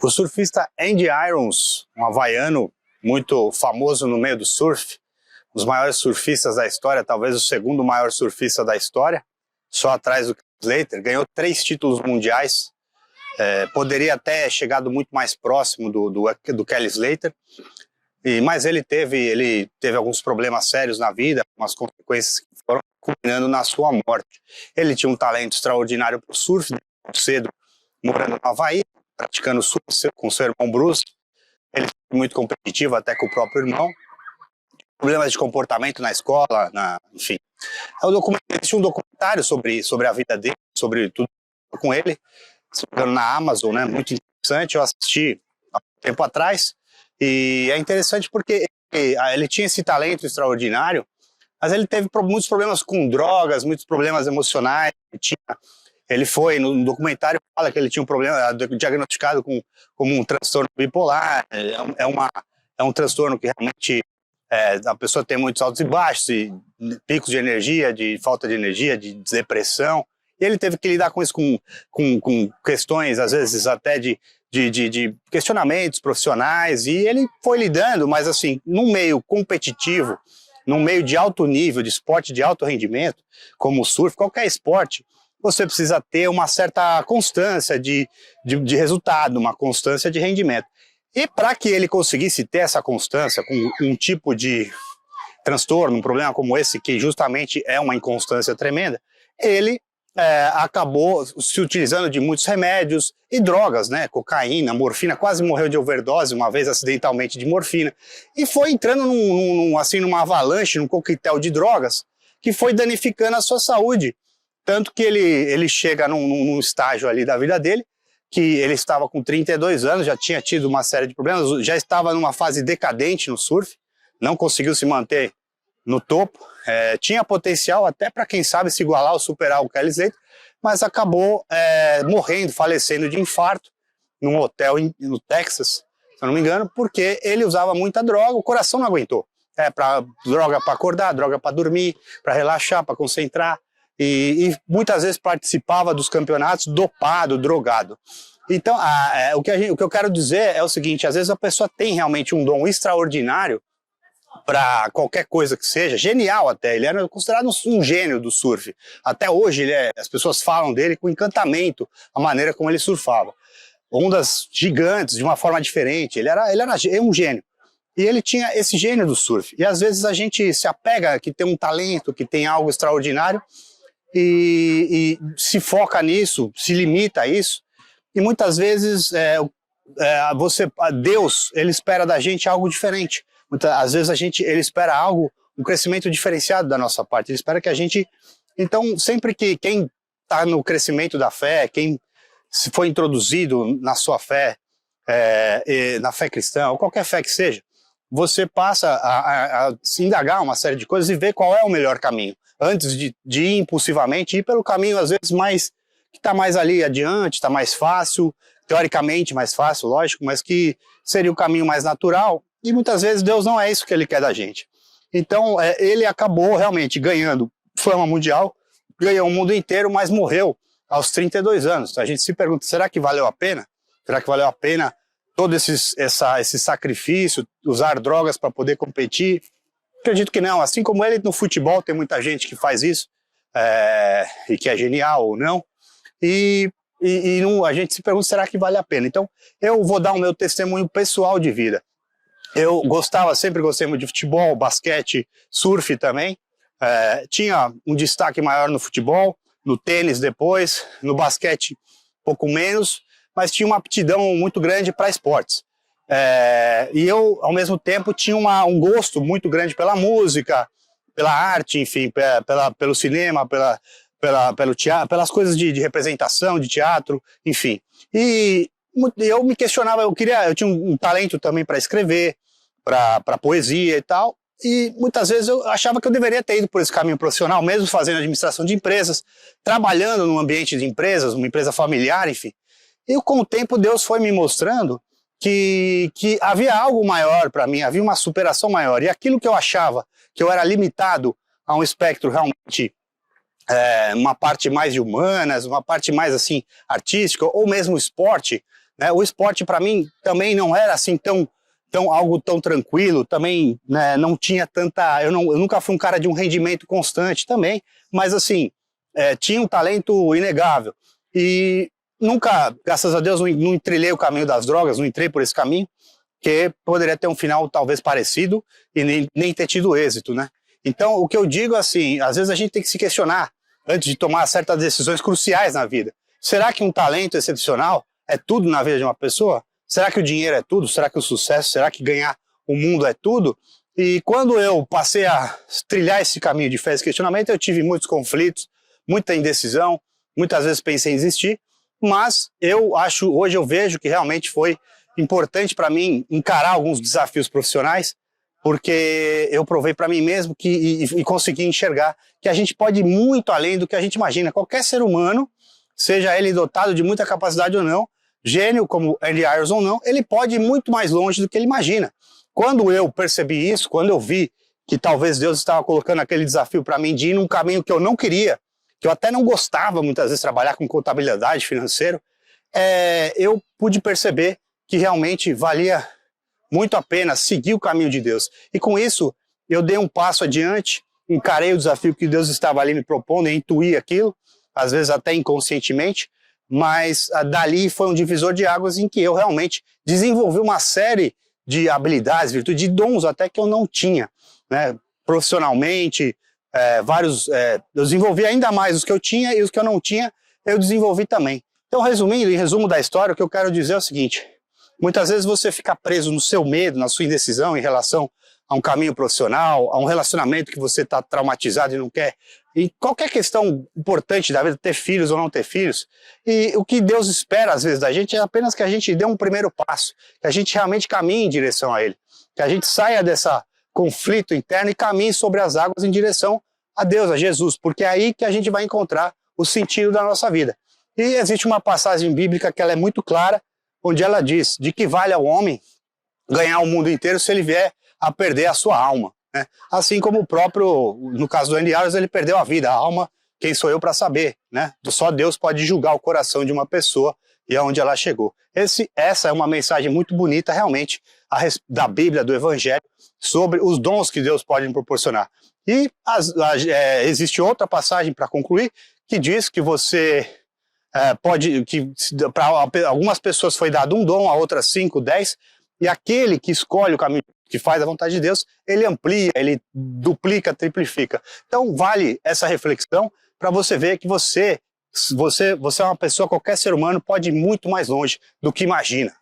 O surfista Andy Irons, um havaiano muito famoso no meio do surf, um dos maiores surfistas da história, talvez o segundo maior surfista da história, só atrás do Slater, ganhou 3 títulos mundiais, poderia até chegado muito mais próximo do Kelly Slater, mas ele teve alguns problemas sérios na vida, umas consequências que foram culminando na sua morte. Ele tinha um talento extraordinário para o surf, cedo morando no Havaí, praticando surf com seu irmão Bruce. Ele foi muito competitivo até com o próprio irmão. Problemas de comportamento na escola, enfim. Existe um documentário sobre a vida dele, sobre tudo com ele, na Amazon, né? Muito interessante. Eu assisti há um tempo atrás e é interessante porque ele tinha esse talento extraordinário, mas ele teve muitos problemas com drogas, muitos problemas emocionais. Ele foi, no documentário, fala que ele tinha um problema diagnosticado como um transtorno bipolar. É um transtorno que realmente a pessoa tem muitos altos e baixos, e picos de energia, de falta de energia, de depressão. E ele teve que lidar com isso, com questões, às vezes, até de questionamentos profissionais. E ele foi lidando, mas assim, num meio competitivo, num meio de alto nível, de esporte de alto rendimento, como o surf, qualquer esporte, você precisa ter uma certa constância de resultado, uma constância de rendimento. E para que ele conseguisse ter essa constância com um tipo de transtorno, um problema como esse, que justamente é uma inconstância tremenda, ele acabou se utilizando de muitos remédios e drogas, né? Cocaína, morfina, quase morreu de overdose uma vez acidentalmente de morfina, e foi entrando numa avalanche, num coquetel de drogas, que foi danificando a sua saúde. Tanto que ele chega num estágio ali da vida dele, que ele estava com 32 anos, já tinha tido uma série de problemas, já estava numa fase decadente no surf, não conseguiu se manter no topo, tinha potencial até para quem sabe se igualar ou superar o Kelly Slater, mas acabou morrendo, falecendo de infarto num hotel no Texas, se eu não me engano, porque ele usava muita droga, o coração não aguentou. Droga para acordar, droga para dormir, para relaxar, para concentrar. E muitas vezes participava dos campeonatos dopado, drogado. Então, o que eu quero dizer é o seguinte: às vezes a pessoa tem realmente um dom extraordinário para qualquer coisa que seja, genial até. Ele era considerado um gênio do surf. Até hoje as pessoas falam dele com encantamento, a maneira como ele surfava. Ondas gigantes, de uma forma diferente. Ele era um gênio. E ele tinha esse gênio do surf. E às vezes a gente se apega que tem um talento, que tem algo extraordinário, e se foca nisso, se limita a isso, e muitas vezes Deus, ele espera da gente algo diferente. Às vezes ele espera um crescimento diferenciado da nossa parte, ele espera que a gente... Então, sempre que quem está no crescimento da fé, quem se foi introduzido na sua fé, na fé cristã, ou qualquer fé que seja, você passa a se indagar uma série de coisas e ver qual é o melhor caminho. Antes de ir impulsivamente, ir pelo caminho às vezes que está mais ali adiante, está mais fácil, teoricamente mais fácil, lógico, mas que seria o caminho mais natural, e muitas vezes Deus não é isso que ele quer da gente. Então ele acabou realmente ganhando fama mundial, ganhou o mundo inteiro, mas morreu aos 32 anos. Então a gente se pergunta, será que valeu a pena? Será que valeu a pena todo esse sacrifício, usar drogas para poder competir? Acredito que não. Assim como ele no futebol, tem muita gente que faz isso, e que é genial ou não, e a gente se pergunta, será que vale a pena? Então eu vou dar o meu testemunho pessoal de vida. Eu sempre gostei muito de futebol, basquete, surf também. Tinha um destaque maior no futebol, no tênis depois, no basquete pouco menos, mas tinha uma aptidão muito grande para esportes. E eu, ao mesmo tempo, tinha um gosto muito grande pela música, pela arte, enfim, pelo cinema, pelo teatro, pelas coisas de representação, de teatro, enfim. E eu me questionava, eu tinha um talento também para escrever, para poesia e tal, e muitas vezes eu achava que eu deveria ter ido por esse caminho profissional, mesmo fazendo administração de empresas, trabalhando num ambiente de empresas, uma empresa familiar, enfim. E com o tempo Deus foi me mostrando que havia algo maior para mim, havia uma superação maior. E aquilo que eu achava que eu era limitado a um espectro realmente, uma parte mais de humanas, uma parte mais assim artística, ou mesmo esporte, né? O esporte para mim também não era assim algo tão tranquilo, também, né, não tinha tanta, eu nunca fui um cara de um rendimento constante também, mas assim, tinha um talento inegável e nunca, graças a Deus, não trilhei o caminho das drogas, não entrei por esse caminho, que poderia ter um final talvez parecido e nem ter tido êxito, né? Então, o que eu digo assim, às vezes a gente tem que se questionar antes de tomar certas decisões cruciais na vida. Será que um talento excepcional é tudo na vida de uma pessoa? Será que o dinheiro é tudo? Será que o sucesso? Será que ganhar o mundo é tudo? E quando eu passei a trilhar esse caminho de fé e questionamento, eu tive muitos conflitos, muita indecisão, muitas vezes pensei em desistir, mas hoje eu vejo que realmente foi importante para mim encarar alguns desafios profissionais, porque eu provei para mim mesmo e consegui enxergar que a gente pode ir muito além do que a gente imagina. Qualquer ser humano, seja ele dotado de muita capacidade ou não, gênio como Andy Irons ou não, ele pode ir muito mais longe do que ele imagina. Quando eu percebi isso, quando eu vi que talvez Deus estava colocando aquele desafio para mim de ir num caminho que eu não queria, que eu até não gostava muitas vezes trabalhar com contabilidade financeira, eu pude perceber que realmente valia muito a pena seguir o caminho de Deus. E com isso, eu dei um passo adiante, encarei o desafio que Deus estava ali me propondo, e intuí aquilo, às vezes até inconscientemente, mas dali foi um divisor de águas em que eu realmente desenvolvi uma série de habilidades, virtudes, de dons até que eu não tinha, né? Profissionalmente, eu desenvolvi ainda mais os que eu tinha e os que eu não tinha, eu desenvolvi também. Então, resumindo, em resumo da história, o que eu quero dizer é o seguinte: muitas vezes você fica preso no seu medo, na sua indecisão em relação a um caminho profissional, a um relacionamento que você está traumatizado e não quer, e qualquer questão importante da vida, ter filhos ou não ter filhos, e o que Deus espera às vezes da gente é apenas que a gente dê um primeiro passo, que a gente realmente caminhe em direção a Ele, que a gente saia desse conflito interno e caminhe sobre as águas em direção a Deus, a Jesus, porque é aí que a gente vai encontrar o sentido da nossa vida. E existe uma passagem bíblica que ela é muito clara, onde ela diz: de que vale ao homem ganhar o mundo inteiro se ele vier a perder a sua alma, né? Assim como o próprio, no caso do Andy Irons, ele perdeu a vida, a alma, quem sou eu para saber, né? Só Deus pode julgar o coração de uma pessoa e aonde ela chegou. Essa é uma mensagem muito bonita, realmente, da Bíblia, do Evangelho, sobre os dons que Deus pode proporcionar. E existe outra passagem para concluir, que diz que você para algumas pessoas foi dado um dom, a outras 5, 10, e aquele que escolhe o caminho, que faz a vontade de Deus, ele amplia, ele duplica, triplifica. Então vale essa reflexão para você ver que você é uma pessoa, qualquer ser humano pode ir muito mais longe do que imagina.